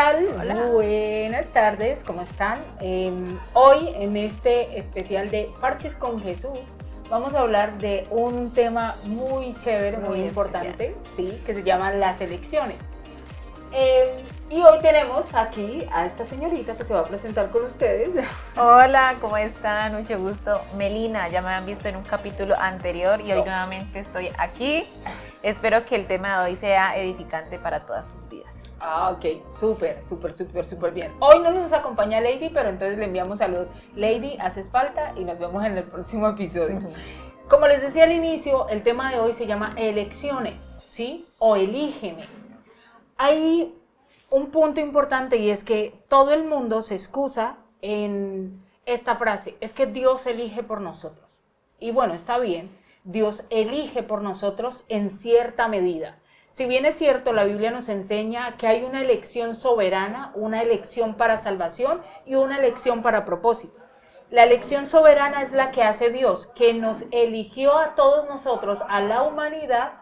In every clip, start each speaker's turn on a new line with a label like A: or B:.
A: tal?
B: Hola.
A: Buenas tardes, ¿cómo están? Hoy en este especial de Parches con Jesús vamos a hablar de un tema muy chévere, muy importante, ¿sí? Que se llama las elecciones. Y hoy tenemos aquí a esta señorita que se va a presentar con ustedes.
B: Hola, ¿cómo están? Mucho gusto. Melina, ya me han visto en un capítulo anterior y hoy nuevamente estoy aquí. Espero que el tema de hoy sea edificante para todas sus vidas.
A: Ok, súper bien. Hoy no nos acompaña Lady, pero entonces le enviamos saludos. Lady, haces falta y nos vemos en el próximo episodio. Como les decía al inicio, el tema de hoy se llama elecciones, ¿sí? O elígeme. Hay un punto importante y es que todo el mundo se excusa en esta frase, es que Dios elige por nosotros. Y bueno, está bien, Dios elige por nosotros en cierta medida. Si bien es cierto, la Biblia nos enseña que hay una elección soberana, una elección para salvación y una elección para propósito. La elección soberana es la que hace Dios, que nos eligió a todos nosotros, a la humanidad,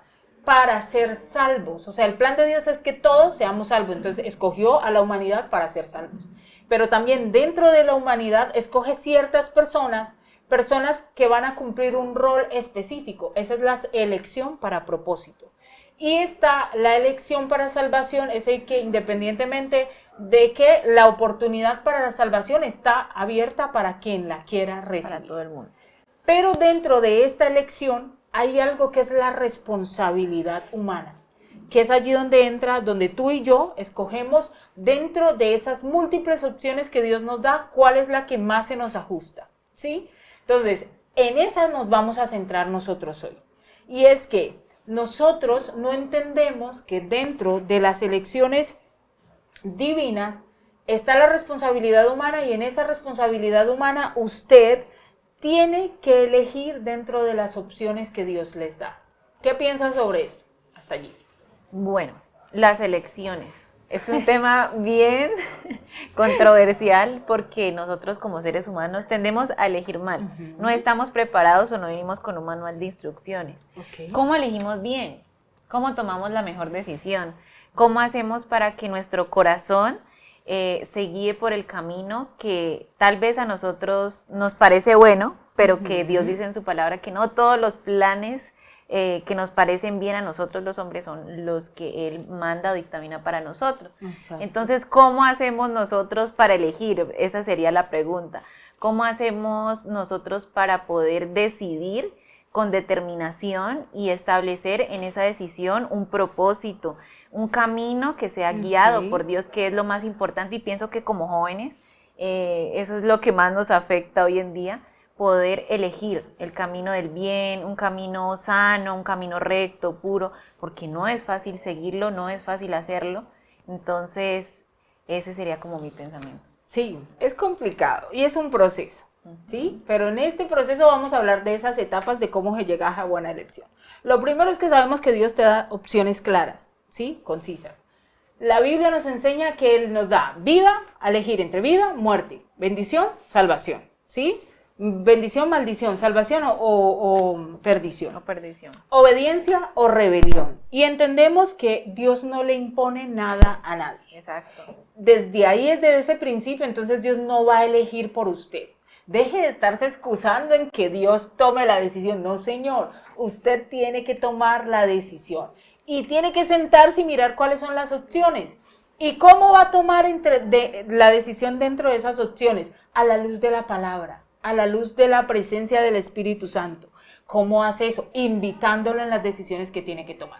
A: para ser salvos. O sea, el plan de Dios es que todos seamos salvos. Entonces, escogió a la humanidad para ser salvos. Pero también dentro de la humanidad escoge ciertas personas que van a cumplir un rol específico. Esa es la elección para propósito. Y está la elección para salvación, es el que independientemente de que la oportunidad para la salvación está abierta para quien la quiera recibir.
B: Para todo el mundo.
A: Pero dentro de esta elección hay algo que es la responsabilidad humana, que es allí donde entra, donde tú y yo escogemos dentro de esas múltiples opciones que Dios nos da, cuál es la que más se nos ajusta, ¿sí? Entonces, en esa nos vamos a centrar nosotros hoy. Y es que nosotros no entendemos que dentro de las elecciones divinas está la responsabilidad humana y en esa responsabilidad humana usted tiene que elegir dentro de las opciones que Dios les da. ¿Qué piensas sobre esto? Hasta allí.
B: Bueno, las elecciones. Es un tema bien controversial porque nosotros como seres humanos tendemos a elegir mal. No estamos preparados o no venimos con un manual de instrucciones. ¿Cómo elegimos bien? ¿Cómo tomamos la mejor decisión? ¿Cómo hacemos para que nuestro corazón se guíe por el camino que tal vez a nosotros nos parece bueno, pero que Dios dice en su palabra que no todos los planes que nos parecen bien a nosotros los hombres son los que Él manda o dictamina para nosotros? Exacto. Entonces, ¿cómo hacemos nosotros para elegir? Esa sería la pregunta. ¿Cómo hacemos nosotros para poder decidir con determinación y establecer en esa decisión un propósito, un camino que sea guiado por Dios, que es lo más importante? Y pienso que como jóvenes, eso es lo que más nos afecta hoy en día, poder elegir el camino del bien, un camino sano, un camino recto, puro, porque no es fácil seguirlo, no es fácil hacerlo. Entonces, ese sería como mi pensamiento.
A: Sí, es complicado y es un proceso, ¿sí? Pero en este proceso vamos a hablar de esas etapas de cómo se llega a buena elección. Lo primero es que sabemos que Dios te da opciones claras, ¿sí? Concisas. La Biblia nos enseña que Él nos da vida, a elegir entre vida, muerte, bendición, salvación, ¿sí? Bendición, maldición, salvación o perdición.
B: O perdición.
A: Obediencia o rebelión. Y entendemos que Dios no le impone nada a nadie.
B: Exacto.
A: Desde ahí, desde ese principio, entonces Dios no va a elegir por usted. Deje de estarse excusando en que Dios tome la decisión. No, señor, usted tiene que tomar la decisión. Y tiene que sentarse y mirar cuáles son las opciones. ¿Y cómo va a tomar la decisión dentro de esas opciones? A la luz de la palabra, a la luz de la presencia del Espíritu Santo. ¿Cómo hace eso? Invitándolo en las decisiones que tiene que tomar.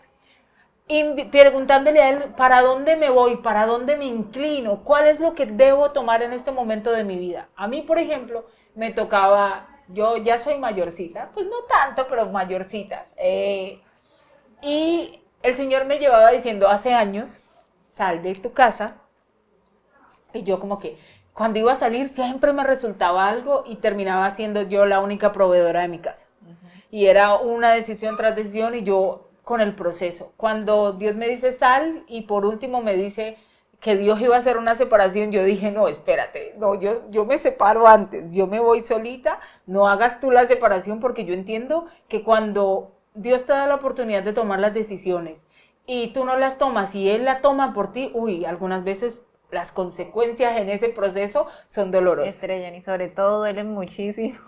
A: Preguntándole a él, ¿para dónde me voy? ¿Para dónde me inclino? ¿Cuál es lo que debo tomar en este momento de mi vida? A mí, por ejemplo, me tocaba, yo ya soy mayorcita, pues no tanto, pero mayorcita. Y el Señor me llevaba diciendo hace años, sal de tu casa. Y yo como que cuando iba a salir siempre me resultaba algo y terminaba siendo yo la única proveedora de mi casa. Y era una decisión tras decisión y yo con el proceso. Cuando Dios me dice sal y por último me dice que Dios iba a hacer una separación, yo dije, no, espérate, no, yo me separo antes, yo me voy solita, no hagas tú la separación, porque yo entiendo que cuando Dios te da la oportunidad de tomar las decisiones y tú no las tomas y Él la toma por ti, algunas veces las consecuencias en ese proceso son dolorosas.
B: Estrellan y sobre todo duelen muchísimo.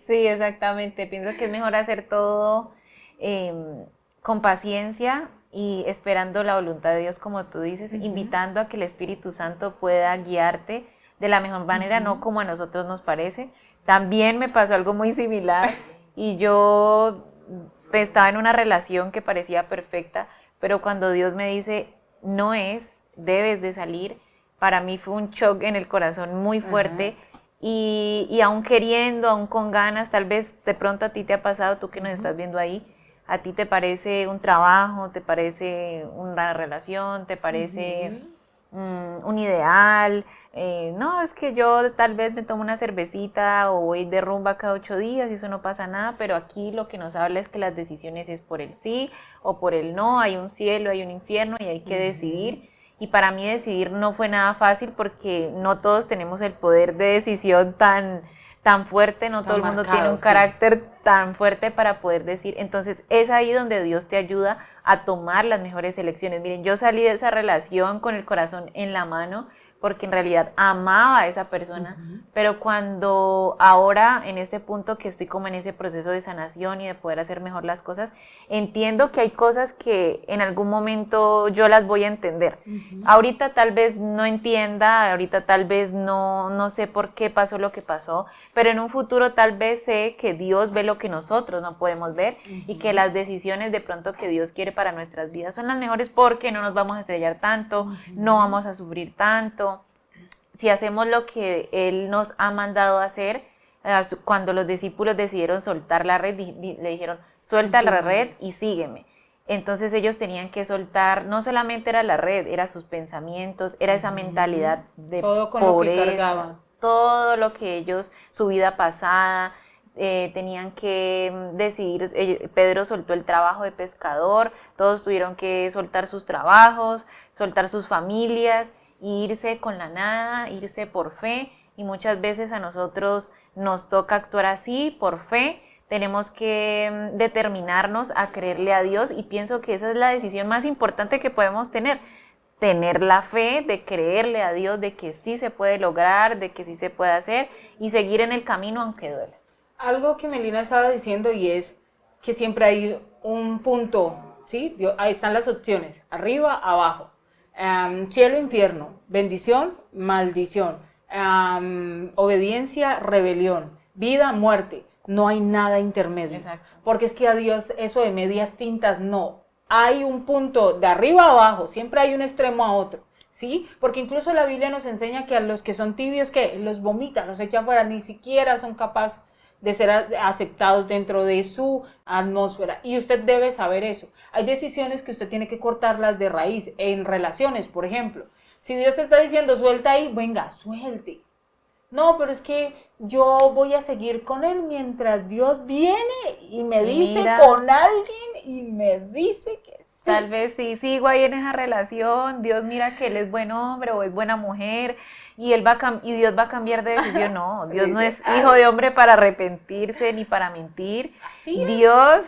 B: Sí, exactamente. Pienso que es mejor hacer todo con paciencia y esperando la voluntad de Dios, como tú dices, invitando a que el Espíritu Santo pueda guiarte de la mejor manera, no como a nosotros nos parece. También me pasó algo muy similar y yo estaba en una relación que parecía perfecta, pero cuando Dios me dice, no es, debes de salir, para mí fue un shock en el corazón muy fuerte. Y aún queriendo, aún con ganas, tal vez de pronto a ti te ha pasado, tú que nos estás viendo ahí, a ti te parece un trabajo, te parece una relación, te parece un ideal, no, es que yo tal vez me tomo una cervecita o voy de rumba cada 8 días y eso no pasa nada, pero aquí lo que nos habla es que las decisiones es por el sí o por el no, hay un cielo, hay un infierno y hay que decidir. Y para mí decidir no fue nada fácil porque no todos tenemos el poder de decisión tan fuerte, no todo el mundo tiene un carácter tan fuerte para poder decir. Entonces es ahí donde Dios te ayuda a tomar las mejores elecciones. Miren, yo salí de esa relación con el corazón en la mano porque en realidad amaba a esa persona, pero cuando ahora en este punto que estoy como en ese proceso de sanación y de poder hacer mejor las cosas, entiendo que hay cosas que en algún momento yo las voy a entender. Ahorita tal vez no entienda, ahorita tal vez no sé por qué pasó lo que pasó, pero en un futuro tal vez sé que Dios ve lo que nosotros no podemos ver y que las decisiones de pronto que Dios quiere para nuestras vidas son las mejores porque no nos vamos a estrellar tanto, no vamos a sufrir tanto. Si hacemos lo que Él nos ha mandado a hacer, cuando los discípulos decidieron soltar la red, le dijeron, suelta la red y sígueme. Entonces ellos tenían que soltar, no solamente era la red, era sus pensamientos, era esa mentalidad de
A: todo con
B: pobreza,
A: lo que cargaban.
B: todo lo que ellos, su vida pasada, tenían que decidir. Pedro soltó el trabajo de pescador, todos tuvieron que soltar sus trabajos, soltar sus familias, irse con la nada, irse por fe, y muchas veces a nosotros nos toca actuar así, por fe. Tenemos que determinarnos a creerle a Dios y pienso que esa es la decisión más importante que podemos tener la fe de creerle a Dios, de que sí se puede lograr, de que sí se puede hacer y seguir en el camino aunque duele.
A: Algo que Melina estaba diciendo y es que siempre hay un punto, ¿sí? Ahí están las opciones, arriba, abajo. Cielo, infierno, bendición, maldición, obediencia, rebelión, vida, muerte. No hay nada intermedio.
B: Exacto.
A: Porque es que a Dios eso de medias tintas no. Hay un punto de arriba a abajo, siempre hay un extremo a otro, ¿sí? Porque incluso la Biblia nos enseña que a los que son tibios, ¿qué? Los vomita, los echa fuera, ni siquiera son capaces de ser aceptados dentro de su atmósfera. Y usted debe saber eso. Hay decisiones que usted tiene que cortarlas de raíz, en relaciones, por ejemplo. Si Dios te está diciendo, suelta ahí, venga, suelte. No, pero es que yo voy a seguir con él mientras Dios viene y me dice
B: mira,
A: con alguien y me dice que sí.
B: Tal vez sí sigo ahí en esa relación, Dios mira que él es buen hombre o es buena mujer y él y Dios va a cambiar de decisión. No, Dios no es hijo de hombre para arrepentirse ni para mentir.
A: Así es.
B: Dios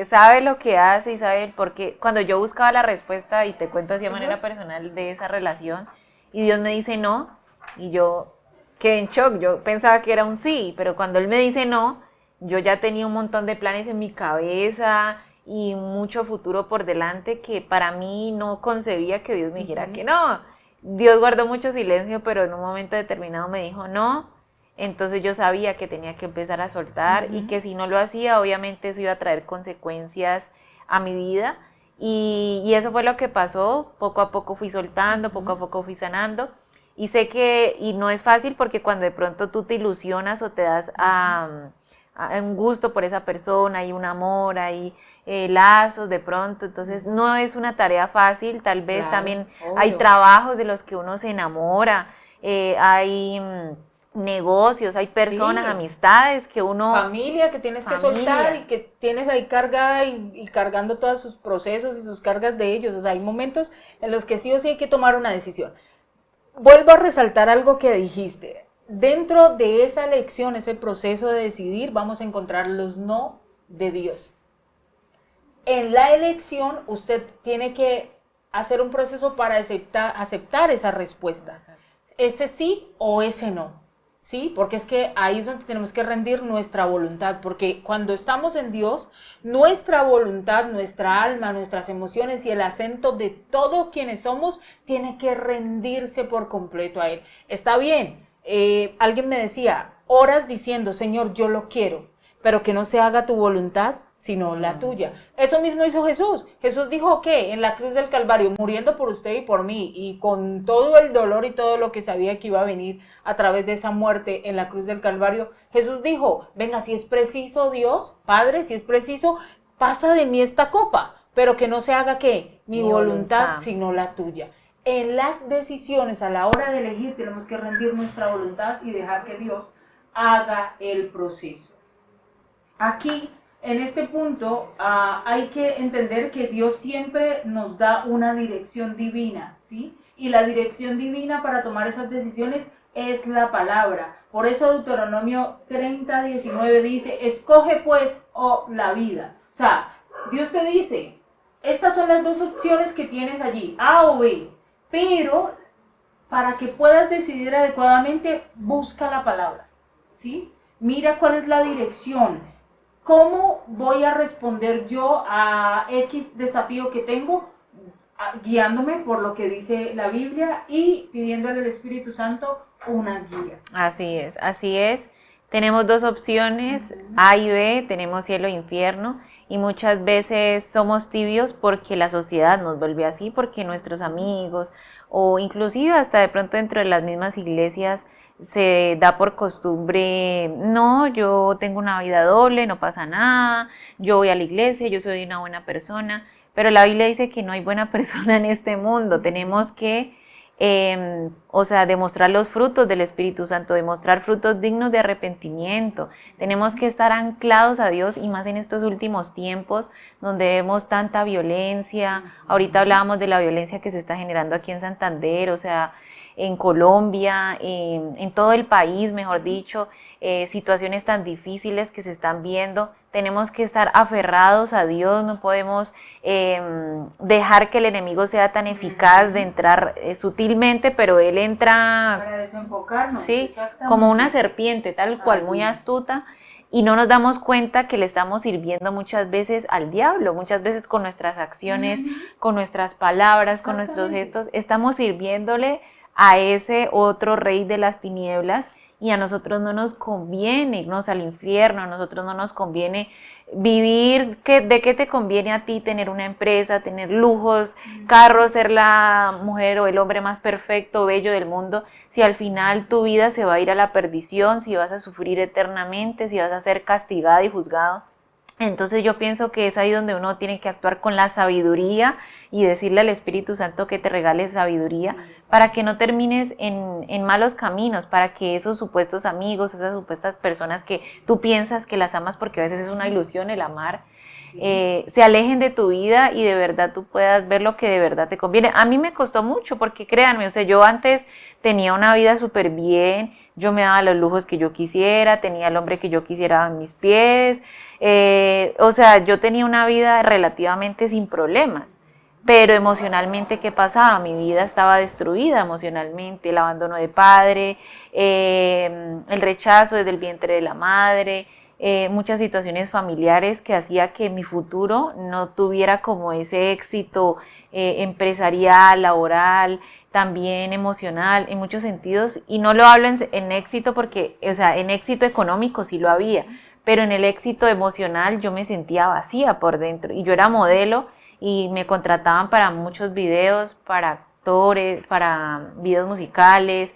B: sabe lo que hace y sabe el por qué. Cuando yo buscaba la respuesta, y te cuento así de manera personal de esa relación, y Dios me dice no, y yo quedé en shock. Yo pensaba que era un sí, pero cuando él me dice no, yo ya tenía un montón de planes en mi cabeza y mucho futuro por delante que para mí no concebía que Dios me dijera que no. Dios guardó mucho silencio, pero en un momento determinado me dijo no. Entonces yo sabía que tenía que empezar a soltar y que si no lo hacía, obviamente eso iba a traer consecuencias a mi vida. Y eso fue lo que pasó. Poco a poco fui soltando, poco a poco fui sanando. Y sé que, y no es fácil porque cuando de pronto tú te ilusionas o te das a un gusto por esa persona, hay un amor, hay lazos de pronto, entonces no es una tarea fácil. Tal vez también obvio. Hay trabajos de los que uno se enamora, hay negocios, hay personas, amistades que uno...
A: Familia que tienes que soltar y que tienes ahí cargada y cargando todos sus procesos y sus cargas de ellos. O sea, hay momentos en los que sí o sí hay que tomar una decisión. Vuelvo a resaltar algo que dijiste. Dentro de esa elección, ese proceso de decidir, vamos a encontrar los no de Dios. En la elección, usted tiene que hacer un proceso para aceptar esa respuesta. Ese sí o ese no. Sí, porque es que ahí es donde tenemos que rendir nuestra voluntad, porque cuando estamos en Dios, nuestra voluntad, nuestra alma, nuestras emociones y el acento de todo quienes somos tiene que rendirse por completo a Él. Está bien, alguien me decía, horas diciendo, Señor, yo lo quiero, pero que no se haga tu voluntad, sino la tuya. Eso mismo hizo Jesús. Jesús dijo que en la cruz del Calvario, muriendo por usted y por mí, y con todo el dolor y todo lo que sabía que iba a venir a través de esa muerte en la cruz del Calvario, Jesús dijo, venga, si es preciso Dios, Padre, si es preciso, pasa de mí esta copa, pero que no se haga ¿qué? Mi voluntad, sino la tuya. En las decisiones, a la hora de elegir, tenemos que rendir nuestra voluntad y dejar que Dios haga el proceso. Aquí, en este punto, hay que entender que Dios siempre nos da una dirección divina, ¿sí? Y la dirección divina para tomar esas decisiones es la palabra. Por eso Deuteronomio 30:19 dice, escoge pues, la vida. O sea, Dios te dice, estas son las dos opciones que tienes allí, A o B, pero para que puedas decidir adecuadamente, busca la palabra, ¿sí? Mira cuál es la dirección. ¿Cómo voy a responder yo a X desafío que tengo? Guiándome por lo que dice la Biblia y pidiéndole al Espíritu Santo una guía.
B: Así es, así es. Tenemos dos opciones, A y B, tenemos cielo e infierno, y muchas veces somos tibios porque la sociedad nos vuelve así, porque nuestros amigos o inclusive hasta de pronto dentro de las mismas iglesias se da por costumbre, no, yo tengo una vida doble, no pasa nada, yo voy a la iglesia, yo soy una buena persona, pero la Biblia dice que no hay buena persona en este mundo, tenemos que, demostrar los frutos del Espíritu Santo, demostrar frutos dignos de arrepentimiento, tenemos que estar anclados a Dios y más en estos últimos tiempos donde vemos tanta violencia, ahorita hablábamos de la violencia que se está generando aquí en Santander, o sea, en Colombia, en todo el país, mejor dicho, situaciones tan difíciles que se están viendo. Tenemos que estar aferrados a Dios, no podemos dejar que el enemigo sea tan eficaz de entrar sutilmente, pero él entra
A: para desenfocarnos,
B: sí, como una serpiente, tal cual, muy astuta, y no nos damos cuenta que le estamos sirviendo muchas veces al diablo, muchas veces con nuestras acciones, con nuestras palabras, con nuestros gestos, estamos sirviéndole a ese otro rey de las tinieblas, y a nosotros no nos conviene irnos al infierno, a nosotros no nos conviene vivir, ¿de qué te conviene a ti tener una empresa, tener lujos, carros, ser la mujer o el hombre más perfecto, bello del mundo, si al final tu vida se va a ir a la perdición, si vas a sufrir eternamente, si vas a ser castigado y juzgado? Entonces yo pienso que es ahí donde uno tiene que actuar con la sabiduría y decirle al Espíritu Santo que te regale sabiduría para que no termines en malos caminos, para que esos supuestos amigos, esas supuestas personas que tú piensas que las amas, porque a veces es una ilusión el amar, se alejen de tu vida y de verdad tú puedas ver lo que de verdad te conviene. A mí me costó mucho porque créanme, o sea, yo antes tenía una vida súper bien, yo me daba los lujos que yo quisiera, tenía el hombre que yo quisiera a mis pies, yo tenía una vida relativamente sin problemas, pero emocionalmente, ¿qué pasaba? Mi vida estaba destruida emocionalmente, el abandono de padre, el rechazo desde el vientre de la madre, muchas situaciones familiares que hacía que mi futuro no tuviera como ese éxito empresarial, laboral, también emocional, en muchos sentidos, y no lo hablo en éxito porque, o sea, en éxito económico sí lo había, pero en el éxito emocional yo me sentía vacía por dentro, y yo era modelo y me contrataban para muchos videos, para actores, para videos musicales,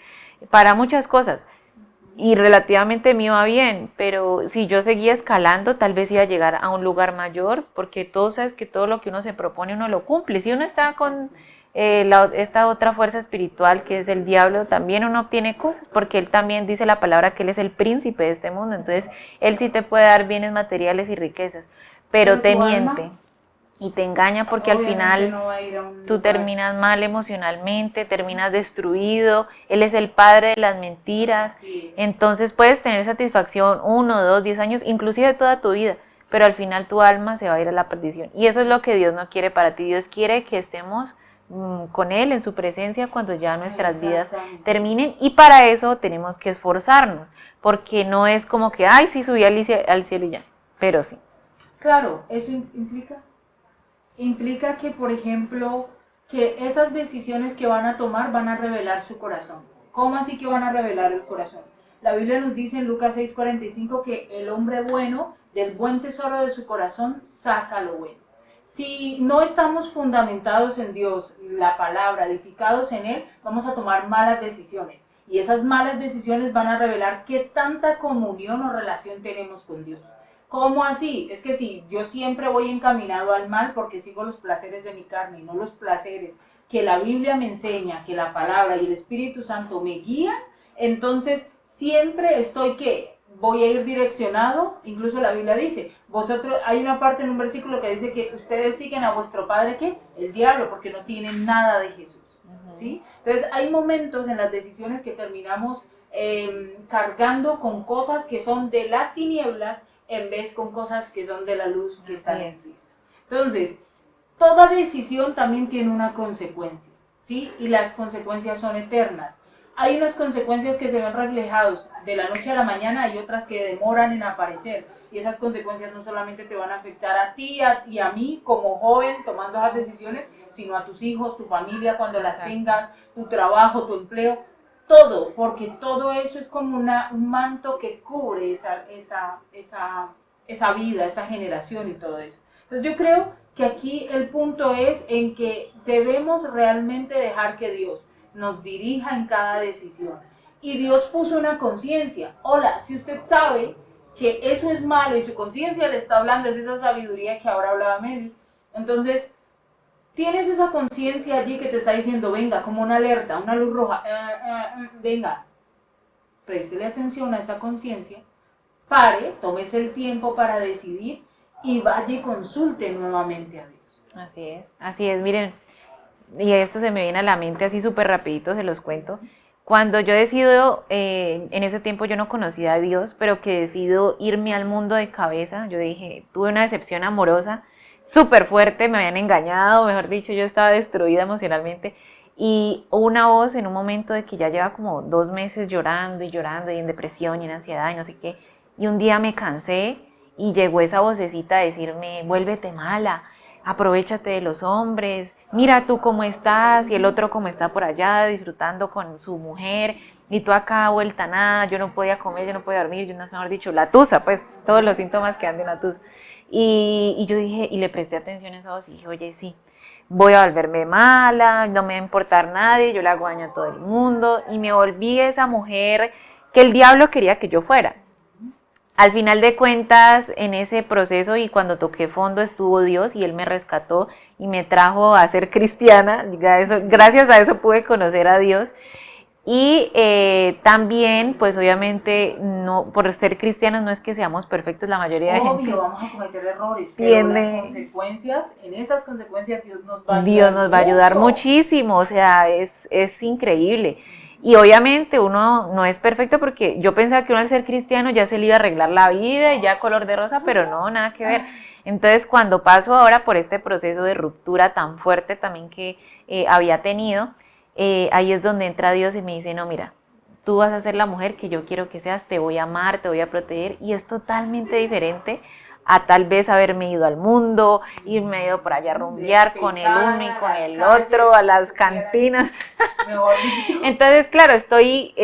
B: para muchas cosas, y relativamente me iba bien, pero si yo seguía escalando tal vez iba a llegar a un lugar mayor, porque tú sabes que todo lo que uno se propone uno lo cumple. Si uno está con esta otra fuerza espiritual que es el diablo, también uno obtiene cosas, porque él también dice la palabra que él es el príncipe de este mundo, entonces él sí te puede dar bienes materiales y riquezas, pero te miente y te engaña, porque al final tú terminas mal emocionalmente, terminas destruido, él es el padre de las mentiras, entonces puedes tener satisfacción 1, 2, 10 años, inclusive toda tu vida, pero al final tu alma se va a ir a la perdición, y eso es lo que Dios no quiere para ti. Dios quiere que estemos con Él, en su presencia, cuando ya nuestras vidas terminen. Y para eso tenemos que esforzarnos, porque no es como que, ay, sí, subí al cielo y ya, pero sí.
A: Claro, eso implica que, por ejemplo, que esas decisiones que van a tomar van a revelar su corazón. ¿Cómo así que van a revelar el corazón? La Biblia nos dice en Lucas 6:45 que el hombre bueno, del buen tesoro de su corazón, saca lo bueno. Si no estamos fundamentados en Dios, la palabra, edificados en Él, vamos a tomar malas decisiones. Y esas malas decisiones van a revelar qué tanta comunión o relación tenemos con Dios. ¿Cómo así? Es que si yo siempre voy encaminado al mal porque sigo los placeres de mi carne y no los placeres que la Biblia me enseña, que la palabra y el Espíritu Santo me guían, entonces siempre estoy voy a ir direccionado. Incluso la Biblia dice, hay una parte en un versículo que dice que ustedes siguen a vuestro padre, ¿qué? El diablo, porque no tienen nada de Jesús, ¿sí? Entonces hay momentos en las decisiones que terminamos cargando con cosas que son de las tinieblas en vez con cosas que son de la luz que están en Cristo. Entonces, toda decisión también tiene una consecuencia, ¿sí? Y las consecuencias son eternas. Hay unas consecuencias que se ven reflejadas de la noche a la mañana, hay otras que demoran en aparecer. Y esas consecuencias no solamente te van a afectar a ti y a mí como joven tomando esas decisiones, sino a tus hijos, tu familia cuando las tengas, tu trabajo, tu empleo, todo, porque todo eso es como un manto que cubre esa vida, esa generación y todo eso. Entonces yo creo que aquí el punto es en que debemos realmente dejar que Dios nos dirija en cada decisión. Y Dios puso una conciencia. Hola, si usted sabe que eso es malo y su conciencia le está hablando, es esa sabiduría que ahora hablaba Mary, entonces tienes esa conciencia allí que te está diciendo, venga, como una alerta, una luz roja, venga, préstele atención a esa conciencia, pare, tómese el tiempo para decidir y vaya y consulte nuevamente a Dios.
B: Así es, miren, y esto se me viene a la mente así súper rapidito, se los cuento. Cuando yo decido, en ese tiempo yo no conocía a Dios, pero que decido irme al mundo de cabeza, yo dije, tuve una decepción amorosa, súper fuerte, me habían engañado, mejor dicho, yo estaba destruida emocionalmente, y una voz en un momento de que ya lleva como 2 meses llorando y llorando y en depresión y en ansiedad y no sé qué, y un día me cansé y llegó esa vocecita a decirme, vuélvete mala, aprovéchate de los hombres, mira tú cómo estás y el otro cómo está por allá disfrutando con su mujer y tú acá vuelta a nada, yo no podía comer, yo no podía dormir, yo no, mejor dicho, la tusa, pues todos los síntomas que dan de una tusa. Y yo dije, y le presté atención a esa voz y dije, oye, sí, voy a volverme mala, no me va a importar nadie, yo le hago daño a todo el mundo, y me volví esa mujer que el diablo quería que yo fuera. Al final de cuentas, en ese proceso y cuando toqué fondo estuvo Dios y Él me rescató y me trajo a ser cristiana, gracias a eso pude conocer a Dios. Y también, pues obviamente, no, por ser cristianos no es que seamos perfectos, la mayoría de gente.
A: Obvio, vamos a cometer errores, pero las consecuencias, en esas consecuencias Dios nos va a ayudar.
B: Dios nos va a ayudar muchísimo, o sea, es increíble. Y obviamente uno no es perfecto porque yo pensaba que uno al ser cristiano ya se le iba a arreglar la vida y ya color de rosa, pero no, nada que ver. Entonces cuando paso ahora por este proceso de ruptura tan fuerte también que había tenido, ahí es donde entra Dios y me dice, no, mira, tú vas a ser la mujer que yo quiero que seas, te voy a amar, te voy a proteger, y es totalmente diferente a tal vez haberme ido al mundo, irme ido por allá a rumbear con el uno y con el otro, a las cantinas. Entonces, claro, estoy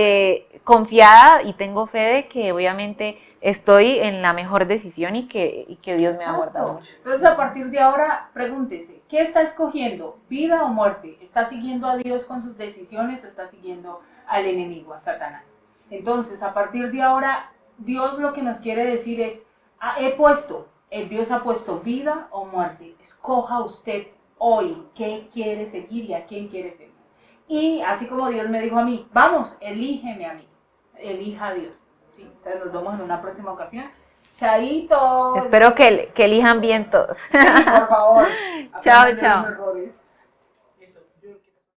B: confiada y tengo fe de que obviamente estoy en la mejor decisión y que Dios me ha guardado mucho.
A: Entonces, a partir de ahora, pregúntese, ¿qué está escogiendo? ¿Vida o muerte? ¿Está siguiendo a Dios con sus decisiones o está siguiendo al enemigo, a Satanás? Entonces, a partir de ahora, Dios lo que nos quiere decir es, Dios ha puesto vida o muerte. Escoja usted hoy qué quiere seguir y a quién quiere seguir. Y así como Dios me dijo a mí, vamos, elígeme a mí, elija a Dios. ¿Sí? Entonces nos vemos en una próxima ocasión. Chaito.
B: Espero que elijan bien todos.
A: Sí, por favor.
B: Chao, chao.